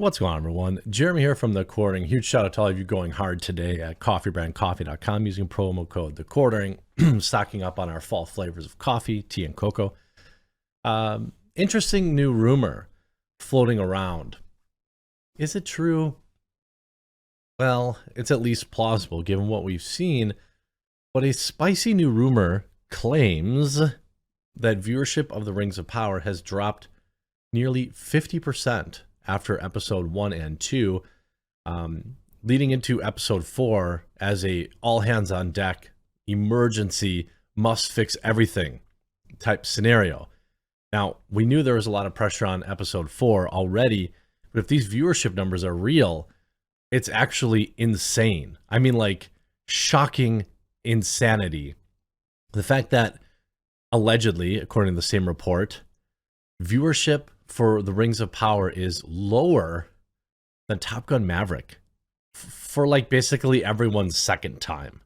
What's going on, everyone? Jeremy here from The Quartering. Huge shout out to all of you going hard today at coffeebrandcoffee.com using promo code The Quartering, stocking up on our fall flavors of coffee, tea, and cocoa. Interesting new rumor floating around. Is it true? Well, it's at least plausible given what we've seen, but a spicy new rumor claims that viewership of The Rings of Power has dropped nearly 50% after episode 1 and 2, leading into episode 4 as a all hands on deck emergency must fix everything type scenario. Now, we knew there was a lot of pressure on episode 4 already, but if these viewership numbers are real, it's actually insane. I mean, like, shocking insanity. The fact that allegedly, according to the same report, viewership for The Rings of Power is lower than Top Gun Maverick for like basically everyone's second time,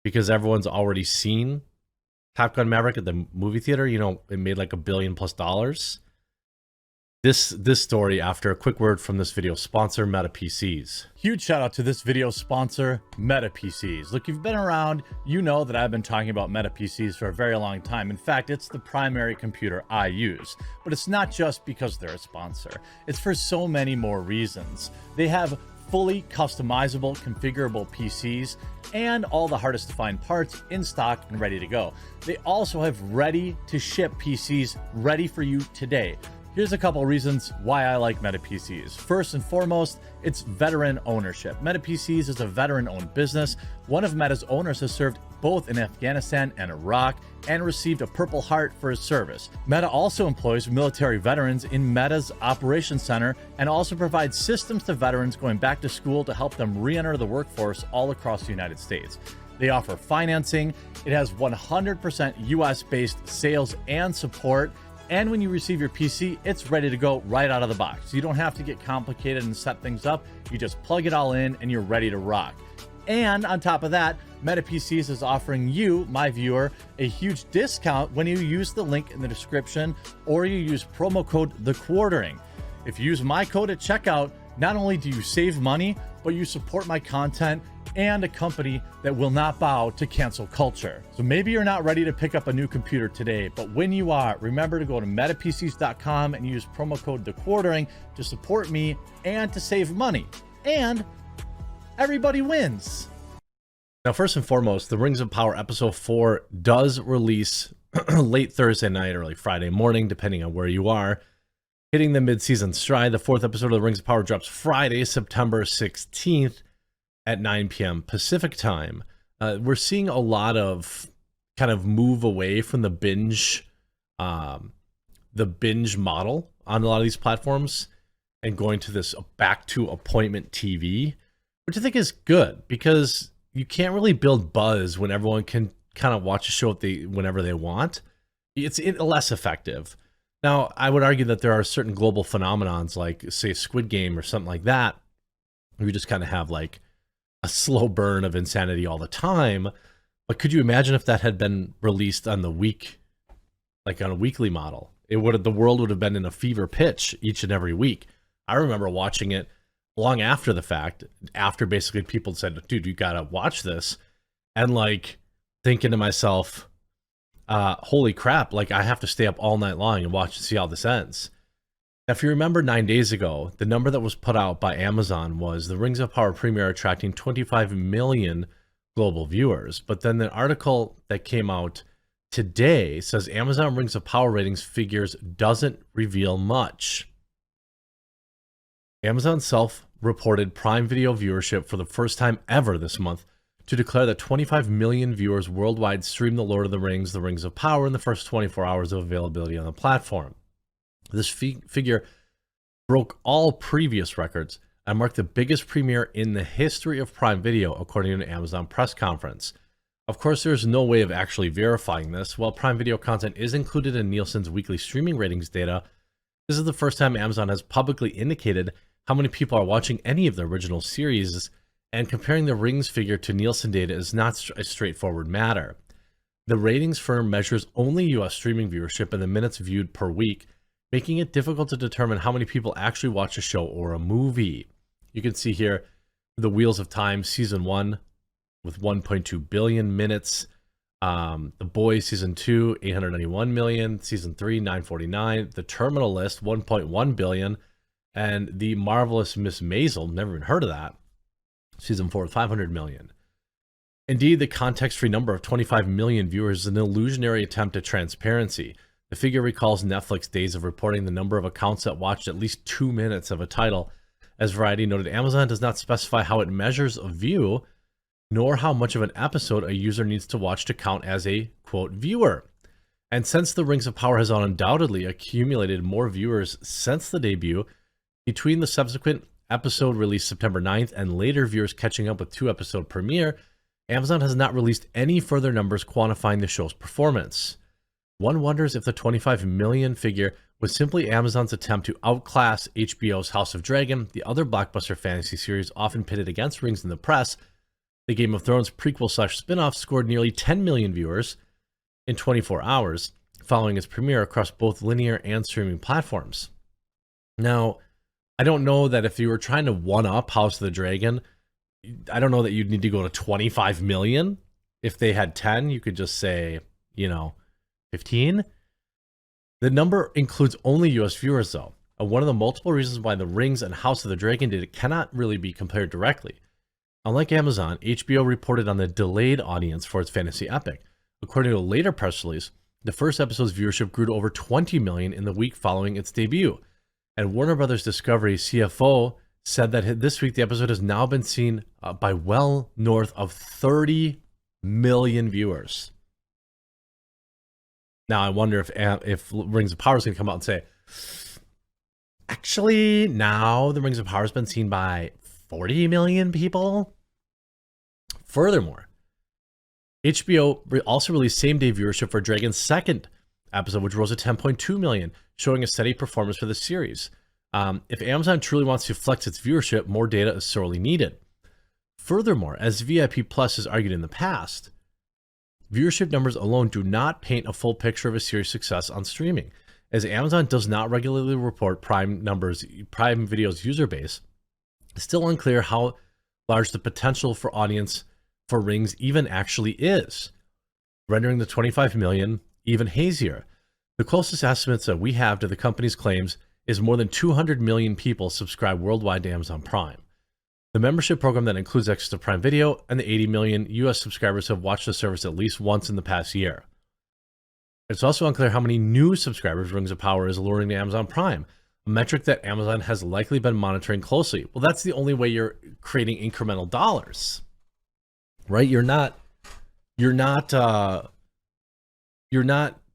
because everyone's already seen Top Gun Maverick at the movie theater. You know, it made like $1 billion+. This story after a quick word from this video sponsor, Meta PCs. Huge shout out to this video sponsor, Meta PCs. Look, you've been around, you know that I've been talking about Meta PCs for a very long time. In fact, it's the primary computer I use. But it's not just because they're a sponsor. It's for so many more reasons. They have fully customizable, configurable PCs and all the hardest to find parts in stock and ready to go. They also have ready to ship PCs ready for you today. Here's a couple reasons why I like Meta PCs. First and foremost, it's veteran ownership. Meta PCs is a veteran-owned business. One of Meta's owners has served both in Afghanistan and Iraq and received a Purple Heart for his service. Meta also employs military veterans in Meta's Operations Center and also provides systems to veterans going back to school to help them re-enter the workforce all across the United States. They offer financing. It has 100% US-based sales and support. And when you receive your PC, it's ready to go right out of the box. You don't have to get complicated and set things up. You just plug it all in and you're ready to rock. And on top of that, Meta PCs is offering you, my viewer, a huge discount when you use the link in the description or you use promo code The Quartering. If you use my code at checkout, not only do you save money, but you support my content and a company that will not bow to cancel culture. So maybe you're not ready to pick up a new computer today, but when you are, remember to go to metapcs.com and use promo code The Quartering to support me and to save money. And everybody wins. Now, first and foremost, The Rings of Power Episode 4 does release late Thursday night, early Friday morning, depending on where you are. Hitting the mid-season stride, the 4th episode of The Rings of Power drops Friday, September 16th at 9 p.m. Pacific time. We're seeing a lot of kind of move away from the binge model on a lot of these platforms and going to this back to appointment TV, which I think is good because you can't really build buzz when everyone can kind of watch a show whenever they want. It's less effective. Now, I would argue that there are certain global phenomenons like, say, Squid Game or something like that, where you just kind of have like a slow burn of insanity all the time. But could you imagine if that had been released on the week, like on a weekly model? The world would have been in a fever pitch each and every week. I remember watching it long after the fact, after basically people said, dude, you gotta watch this, and like thinking to myself, holy crap, like I have to stay up all night long and watch and see how this ends. Now, if you remember 9 days ago, the number that was put out by Amazon was The Rings of Power premiere attracting 25 million global viewers. But then the article that came out today says Amazon Rings of Power ratings figures doesn't reveal much. Amazon self-reported Prime Video viewership for the first time ever this month to declare that 25 million viewers worldwide streamed The Lord of the Rings of Power in the first 24 hours of availability on the platform. This figure broke all previous records and marked the biggest premiere in the history of Prime Video, according to an Amazon press conference. Of course, there's no way of actually verifying this. While Prime Video content is included in Nielsen's weekly streaming ratings data, this is the first time Amazon has publicly indicated how many people are watching any of the original series, and comparing the Rings figure to Nielsen data is not a straightforward matter. The ratings firm measures only US streaming viewership in the minutes viewed per week, making it difficult to determine how many people actually watch a show or a movie. You can see here The Wheels of Time season 1 with 1.2 billion minutes. The Boys season 2, 891 million. Season 3, 949. The Terminal List, 1.1 billion. And The Marvelous Miss Maisel, never even heard of that, season 4, 500 million. Indeed, the context-free number of 25 million viewers is an illusionary attempt at transparency. The figure recalls Netflix days of reporting the number of accounts that watched at least 2 minutes of a title. As Variety noted, Amazon does not specify how it measures a view, nor how much of an episode a user needs to watch to count as a, quote, viewer. And since The Rings of Power has undoubtedly accumulated more viewers since the debut, between the subsequent episode released September 9th and later viewers catching up with 2-episode premiere, Amazon has not released any further numbers quantifying the show's performance. One wonders if the 25 million figure was simply Amazon's attempt to outclass HBO's House of Dragon, the other blockbuster fantasy series often pitted against Rings in the press. The Game of Thrones prequel/spinoff scored nearly 10 million viewers in 24 hours following its premiere across both linear and streaming platforms. Now, I don't know that if you were trying to one-up House of the Dragon, I don't know that you'd need to go to 25 million. If they had 10, you could just say, 15. The number includes only US viewers, though. One of the multiple reasons why The Rings and House of the Dragon did it cannot really be compared directly. Unlike Amazon, HBO reported on the delayed audience for its fantasy epic. According to a later press release, the first episode's viewership grew to over 20 million in the week following its debut. And Warner Brothers Discovery CFO said that this week the episode has now been seen by well north of 30 million viewers. Now, I wonder if Rings of Power is going to come out and say, actually, now the Rings of Power has been seen by 40 million people. Furthermore, HBO also released same-day viewership for Dragon's second episode, which rose to 10.2 million, showing a steady performance for the series. If Amazon truly wants to flex its viewership, more data is sorely needed. Furthermore, as VIP Plus has argued in the past, viewership numbers alone do not paint a full picture of a series' success on streaming, as Amazon does not regularly report Prime Video's user base. It's still unclear how large the potential for audience for Rings even actually is, rendering the 25 million even hazier. The closest estimates that we have to the company's claims is more than 200 million people subscribe worldwide to Amazon Prime. The membership program that includes access to Prime Video, and the 80 million US subscribers have watched the service at least once in the past year. It's also unclear how many new subscribers Rings of Power is luring to Amazon Prime, a metric that Amazon has likely been monitoring closely. Well, that's the only way you're creating incremental dollars, right?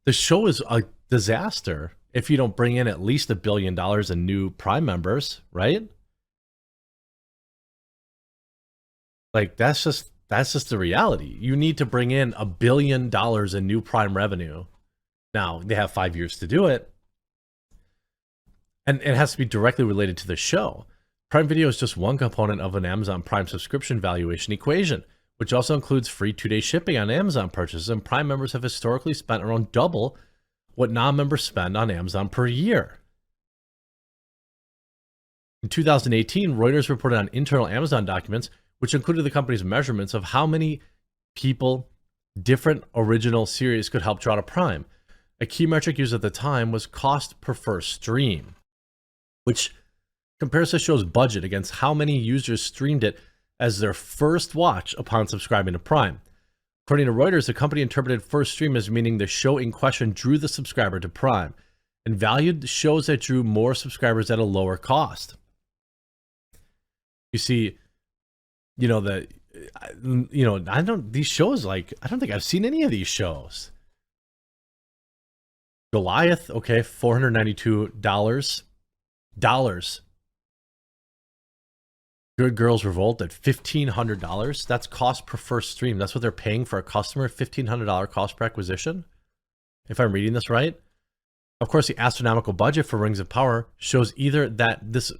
The show is a disaster if you don't bring in at least $1 billion in new Prime members, right? Like, that's just the reality. You need to bring in $1 billion in new Prime revenue. Now, they have 5 years to do it, and it has to be directly related to the show. Prime Video is just one component of an Amazon Prime subscription valuation equation, which also includes free 2-day shipping on Amazon purchases, and Prime members have historically spent around double what non-members spend on Amazon per year. In 2018, Reuters reported on internal Amazon documents, which included the company's measurements of how many people different original series could help draw to Prime. A key metric used at the time was cost per first stream, which compares the show's budget against how many users streamed it as their first watch upon subscribing to Prime. According to Reuters, the company interpreted first stream as meaning the show in question drew the subscriber to Prime and valued the shows that drew more subscribers at a lower cost. You see, these shows, like, I don't think I've seen any of these shows. Goliath, okay, $492. Good Girls Revolt at $1,500. That's cost per first stream. That's what they're paying for a customer, $1,500 cost per acquisition, if I'm reading this right. Of course, the astronomical budget for Rings of Power shows either that this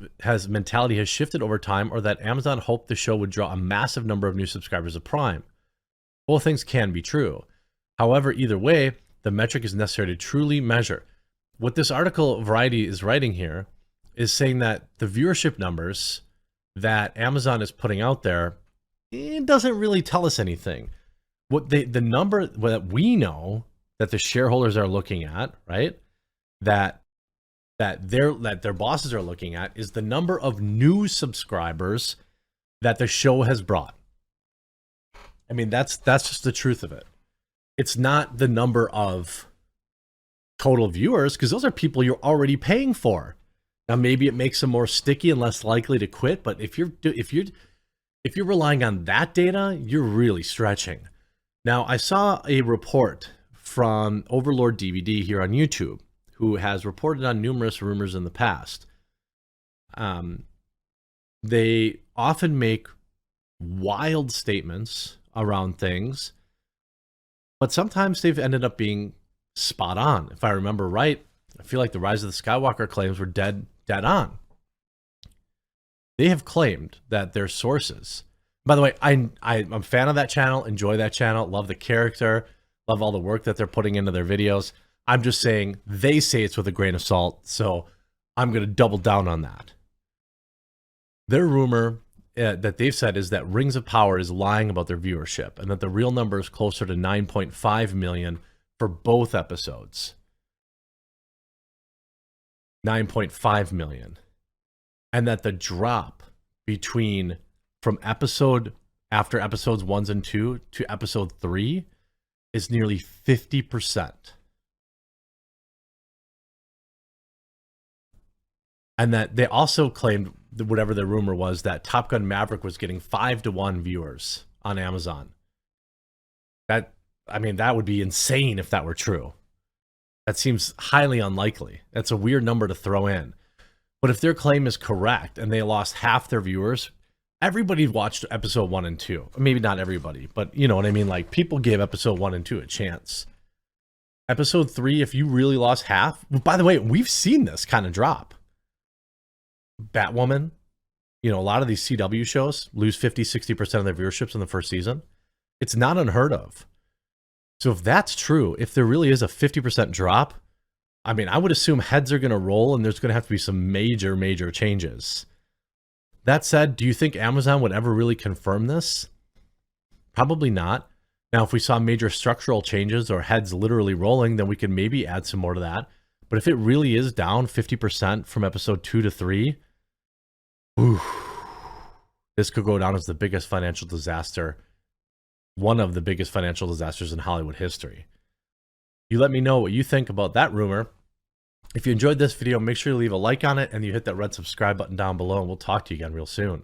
mentality has shifted over time, or that Amazon hoped the show would draw a massive number of new subscribers of Prime. Both things can be true. However, either way, the metric is necessary to truly measure what this article Variety is writing here is saying that the viewership numbers that Amazon is putting out there, it doesn't really tell us anything. What the number that we know that the shareholders are looking at, right? That their bosses are looking at is the number of new subscribers that the show has brought. I mean, that's just the truth of it. It's not the number of total viewers, because those are people you're already paying for. Now, maybe it makes them more sticky and less likely to quit, but if you're relying on that data, you're really stretching. Now, I saw a report from Overlord DVD here on YouTube, who has reported on numerous rumors in the past. They often make wild statements around things, but sometimes they've ended up being spot on. If I remember right, I feel like the Rise of the Skywalker claims were dead on. They have claimed that their sources. By the way, I'm a fan of that channel, enjoy that channel, love the character, love all the work that they're putting into their videos. I'm just saying they say it's with a grain of salt, so I'm going to double down on that. Their rumor that they've said is that Rings of Power is lying about their viewership and that the real number is closer to 9.5 million for both episodes. 9.5 million. And that the drop from after episodes 1 and 2 to episode 3 is nearly 50%. And that they also claimed, whatever the rumor was, that Top Gun Maverick was getting 5-to-1 viewers on Amazon. That would be insane if that were true. That seems highly unlikely. That's a weird number to throw in. But if their claim is correct and they lost half their viewers, everybody watched episode 1 and 2. Maybe not everybody, but you know what I mean? Like, people gave episode 1 and 2 a chance. Episode 3, if you really lost half, by the way, we've seen this kind of drop. Batwoman, a lot of these CW shows lose 50-60% of their viewerships in the first season. It's not unheard of. So if that's true, if there really is a 50% drop, I mean, I would assume heads are going to roll and there's going to have to be some major changes. That said, do you think Amazon would ever really confirm this? Probably not. Now, if we saw major structural changes or heads literally rolling, then we could maybe add some more to that. But if it really is down 50% from episode 2 to 3, this could go down as the biggest financial disaster, one of the biggest financial disasters in Hollywood history. You let me know what you think about that rumor. If you enjoyed this video, make sure you leave a like on it and you hit that red subscribe button down below, and we'll talk to you again real soon.